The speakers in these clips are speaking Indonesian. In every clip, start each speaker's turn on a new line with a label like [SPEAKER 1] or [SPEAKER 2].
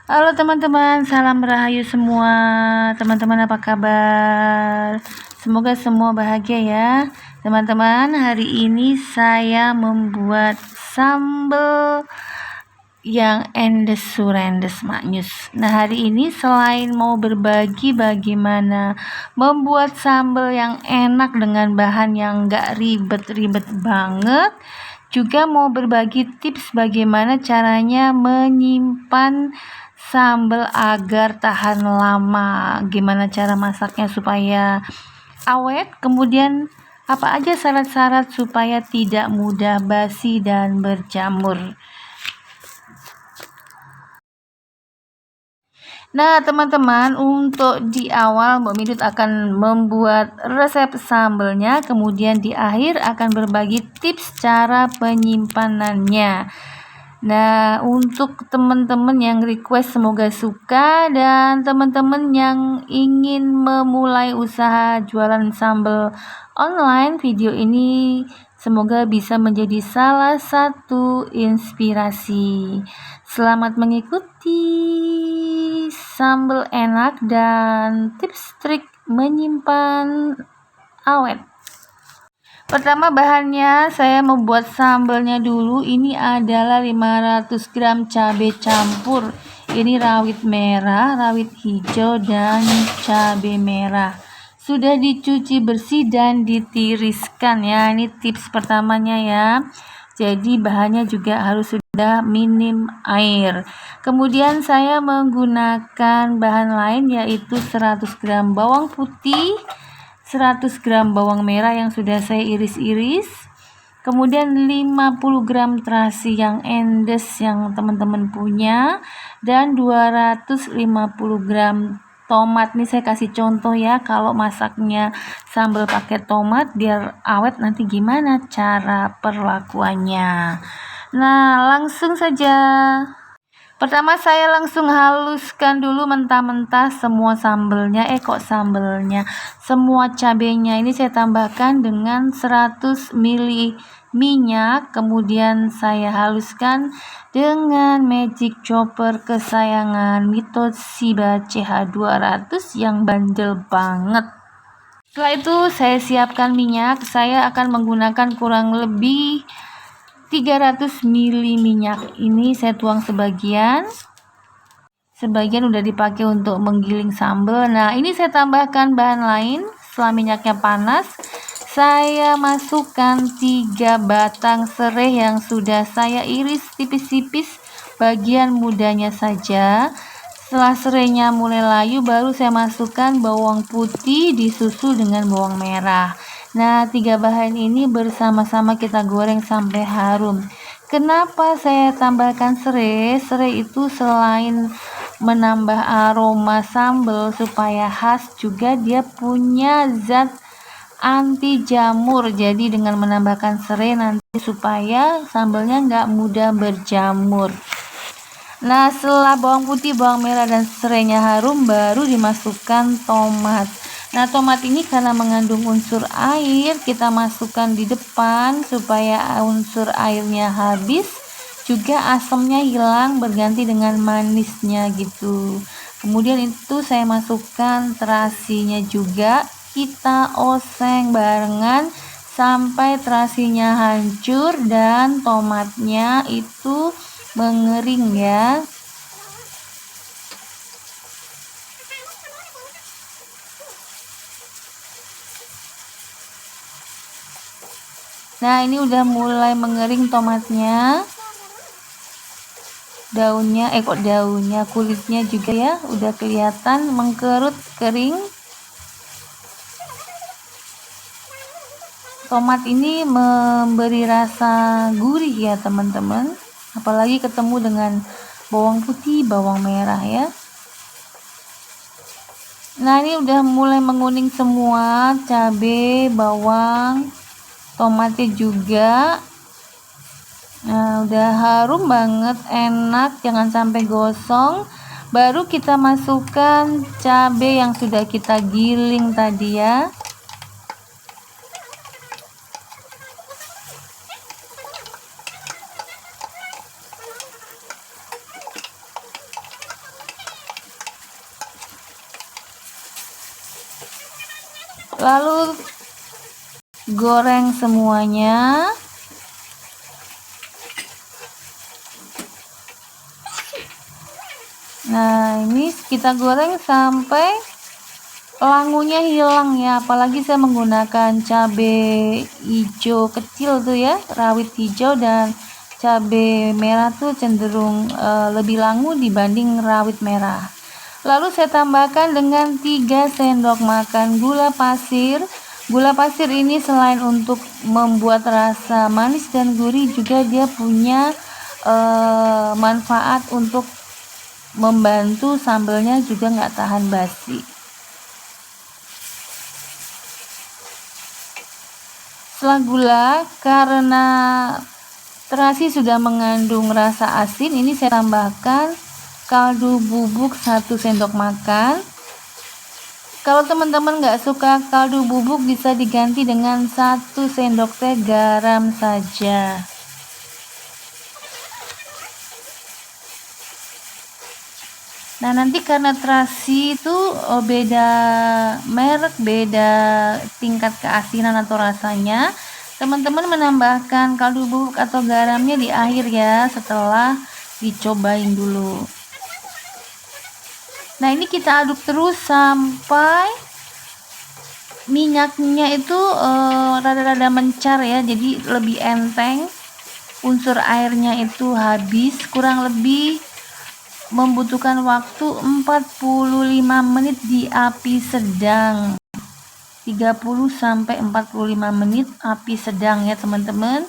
[SPEAKER 1] Halo teman-teman, salam rahayu semua. Teman-teman apa kabar? Semoga semua bahagia ya. Teman-teman, hari ini saya membuat sambal yang endes surendes maknyus. Nah, hari ini selain mau berbagi bagaimana membuat sambal yang enak dengan bahan yang gak ribet-ribet banget, juga mau berbagi tips bagaimana caranya menyimpan sambal agar tahan lama, gimana cara masaknya supaya awet, kemudian apa aja syarat-syarat supaya tidak mudah basi dan berjamur. Nah teman-teman, untuk di awal Mbak Midut akan membuat resep sambelnya, kemudian di akhir akan berbagi tips cara penyimpanannya. Nah, untuk teman-teman yang request semoga suka, dan teman-teman yang ingin memulai usaha jualan sambal online, video ini semoga bisa menjadi salah satu inspirasi. Selamat mengikuti sambal enak dan tips trik menyimpan awet. Pertama bahannya saya membuat sambalnya dulu. Ini adalah 500 gram cabai campur. Ini rawit merah, rawit hijau, dan cabai merah. Sudah dicuci bersih dan ditiriskan ya. Ini tips pertamanya ya. Jadi bahannya juga harus sudah minim air. Kemudian saya menggunakan bahan lain yaitu 100 gram bawang putih, 100 gram bawang merah yang sudah saya iris-iris, kemudian 50 gram terasi yang endes yang teman-teman punya, dan 250 gram tomat. Nih saya kasih contoh ya, kalau masaknya sambal pakai tomat biar awet nanti gimana cara perlakuannya. Nah, langsung saja. Pertama saya langsung haluskan dulu mentah-mentah semua sambelnya, semua cabenya. Ini saya tambahkan dengan 100 ml minyak, kemudian saya haluskan dengan magic chopper kesayangan Mitoshiba CH200 yang bandel banget. Setelah itu saya siapkan minyak. Saya akan menggunakan kurang lebih 300 ml minyak. Ini saya tuang sebagian udah dipakai untuk menggiling sambal. Nah, ini saya tambahkan bahan lain. Setelah minyaknya panas, saya masukkan 3 batang serai yang sudah saya iris tipis-tipis bagian mudanya saja. Setelah serainya mulai layu, baru saya masukkan bawang putih disusul dengan bawang merah. Nah, 3 bahan ini bersama-sama kita goreng sampai harum. Kenapa saya tambahkan serai? Serai itu selain menambah aroma sambal supaya khas, juga dia punya zat anti jamur. Jadi dengan menambahkan serai nanti supaya sambalnya nggak mudah berjamur. Nah, setelah bawang putih, bawang merah, dan serainya harum, baru dimasukkan tomat. Nah, tomat ini karena mengandung unsur air, kita masukkan di depan supaya unsur airnya habis, juga asamnya hilang berganti dengan manisnya gitu. Kemudian itu saya masukkan terasinya juga, kita oseng barengan sampai terasinya hancur dan tomatnya itu mengering ya. Nah, ini udah mulai mengering tomatnya. Kulitnya juga ya udah kelihatan mengkerut kering. Tomat ini memberi rasa gurih ya teman-teman, apalagi ketemu dengan bawang putih, bawang merah ya. Nah, ini udah mulai menguning semua, cabai, bawang, tomatnya juga. Nah, udah harum banget, enak, jangan sampai gosong. Baru kita masukkan cabai yang sudah kita giling tadi ya. Lalu goreng semuanya. Nah, ini kita goreng sampai langunya hilang ya, apalagi saya menggunakan cabai hijau kecil tuh ya, rawit hijau, dan cabai merah tuh cenderung lebih langu dibanding rawit merah. Lalu saya tambahkan dengan 3 sendok makan gula pasir. Gula pasir ini selain untuk membuat rasa manis dan gurih, juga dia punya manfaat untuk membantu sambelnya juga nggak tahan basi. Setelah gula, karena terasi sudah mengandung rasa asin, ini saya tambahkan kaldu bubuk 1 sendok makan. Kalau teman-teman nggak suka kaldu bubuk, bisa diganti dengan 1 sendok teh garam saja. Nah, nanti karena terasi itu beda merek, beda tingkat keasinan atau rasanya, teman-teman menambahkan kaldu bubuk atau garamnya di akhir ya, setelah dicobain dulu. Nah, ini kita aduk terus sampai minyaknya itu rada-rada mencar ya, jadi lebih enteng, unsur airnya itu habis. Kurang lebih membutuhkan waktu 45 menit di api sedang, 30 sampai 45 menit api sedang ya teman-teman.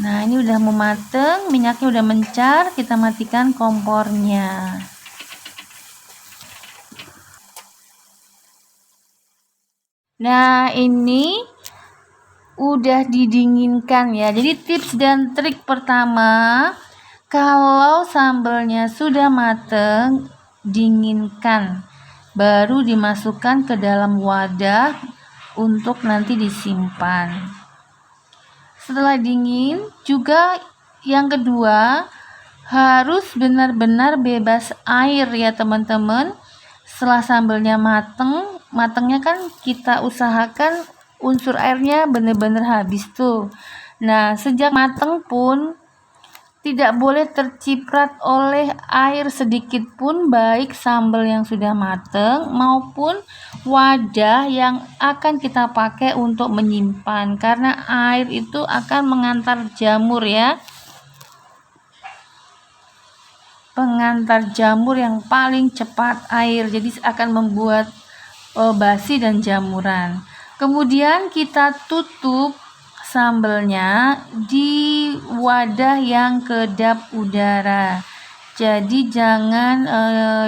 [SPEAKER 1] Nah, ini udah mau mateng, minyaknya udah mencar, kita matikan kompornya. Nah, ini udah didinginkan ya. Jadi tips dan trik pertama, kalau sambelnya sudah mateng, dinginkan, baru dimasukkan ke dalam wadah untuk nanti disimpan. Setelah dingin, juga yang kedua, harus benar-benar bebas air ya teman-teman. Setelah sambelnya matengnya kan kita usahakan unsur airnya benar-benar habis tuh. Nah, sejak mateng pun tidak boleh terciprat oleh air sedikit pun, baik sambal yang sudah mateng maupun wadah yang akan kita pakai untuk menyimpan, karena air itu akan mengantar jamur ya. Pengantar jamur yang paling cepat air, jadi akan membuat basi dan jamuran. Kemudian kita tutup sambelnya di wadah yang kedap udara. Jadi jangan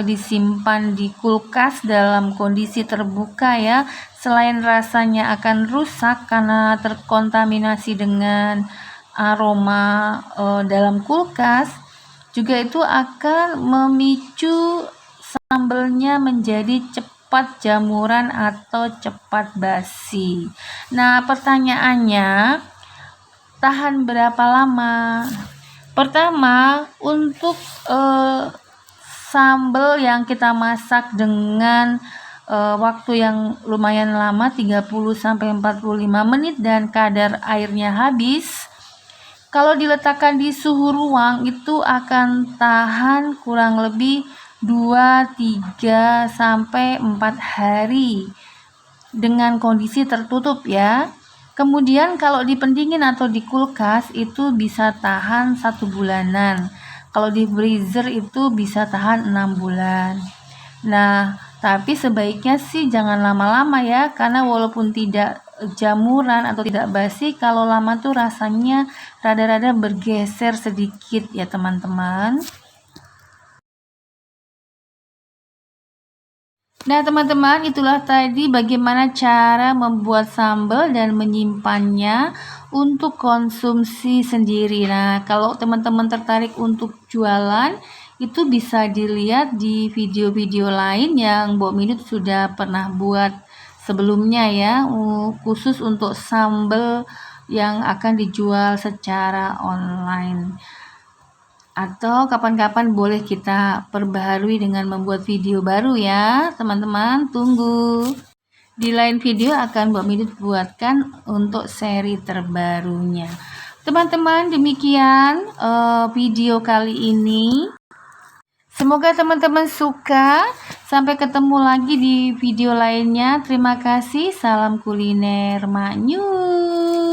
[SPEAKER 1] disimpan di kulkas dalam kondisi terbuka ya. Selain rasanya akan rusak karena terkontaminasi dengan aroma dalam kulkas, juga itu akan memicu sambelnya menjadi cepat jamuran atau cepat basi. Nah, pertanyaannya, tahan berapa lama? Pertama, untuk sambal yang kita masak dengan waktu yang lumayan lama, 30 sampai 45 menit, dan kadar airnya habis, kalau diletakkan di suhu ruang itu akan tahan kurang lebih 2, 3 sampai 4 hari dengan kondisi tertutup ya. Kemudian kalau dipendingin atau di kulkas itu bisa tahan 1 bulanan. Kalau di freezer itu bisa tahan 6 bulan. Nah, tapi sebaiknya sih jangan lama-lama ya, karena walaupun tidak jamuran atau tidak basi, kalau lama tuh rasanya rada-rada bergeser sedikit ya teman-teman. Nah teman-teman, itulah tadi bagaimana cara membuat sambal dan menyimpannya untuk konsumsi sendiri. Nah, kalau teman-teman tertarik untuk jualan, itu bisa dilihat di video-video lain yang Mbok Minut sudah pernah buat sebelumnya ya, khusus untuk sambal yang akan dijual secara online. Atau kapan-kapan boleh kita perbaharui dengan membuat video baru ya teman-teman, tunggu. Di lain video akan Mbak Midut buatkan untuk seri terbarunya. Teman-teman, demikian video kali ini. Semoga teman-teman suka. Sampai ketemu lagi di video lainnya. Terima kasih. Salam kuliner Manyun.